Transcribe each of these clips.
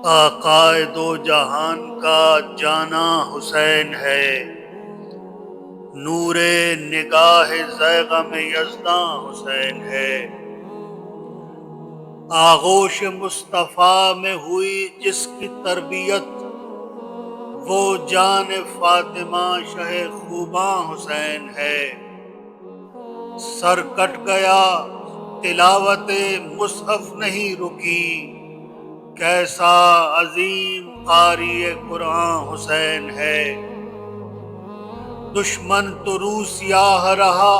آقائے دو جہان کا جانا حسین ہے، نور نگاہ زیغم یزداں حسین ہے۔ آغوش مصطفیٰ میں ہوئی جس کی تربیت، وہ جان فاطمہ شہ خوباں حسین ہے۔ سر کٹ گیا تلاوت مصحف نہیں رکی، کیسا عظیم قاری قرآن حسین ہے۔ دشمن تو رو سیاہ رہا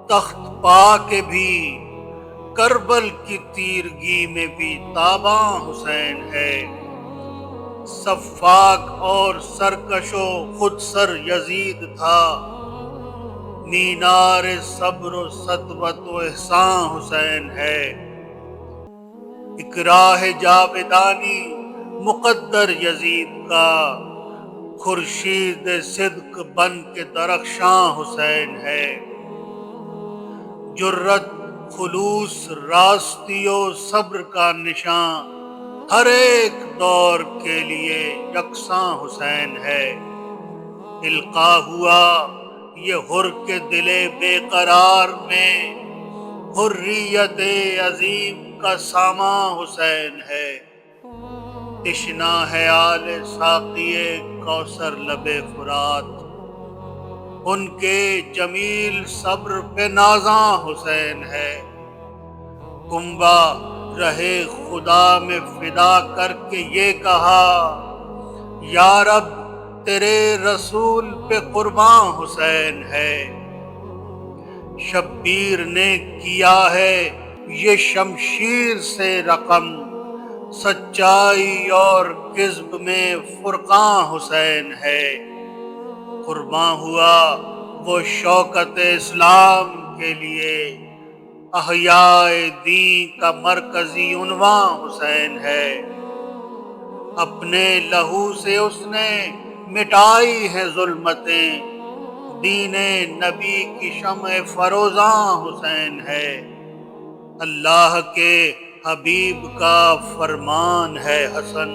تخت پا کے بھی، کربل کی تیرگی میں بھی تاباں حسین ہے۔ سفاک اور سرکش و خود سر یزید تھا، مینار صبر و سطوت و احسان حسین ہے۔ اکراہ جاویدانی مقدر یزید کا، خورشید صدق بن کے درخشاں حسین ہے۔ جرت، خلوص، راستی و صبر کا نشان، ہر ایک دور کے لیے یکساں حسین ہے۔ القا ہوا یہ حر کے دل بے قرار میں، حریت عظیم کا ساماں حسین ہے۔ تشنا ہے آل ساقی کوثر لب فرات، ان کے جمیل صبر پہ نازاں حسین ہے۔ کنبہ رہے خدا میں فدا کر کے یہ کہا، یا رب تیرے رسول پہ قرباں حسین ہے۔ شبیر نے کیا ہے یہ شمشیر سے رقم، سچائی اور کذب میں فرقاں حسین ہے۔ قرباں ہوا وہ شوکت اسلام کے لیے، احیاء دین کا مرکزی عنواں حسین ہے۔ اپنے لہو سے اس نے مٹائی ہیں ظلمتیں، دین نبی کی شمع فروزاں حسین ہے۔ اللہ کے حبیب کا فرمان ہے حسن،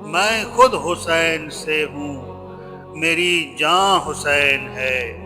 میں خود حسین سے ہوں، میری جاں حسین ہے۔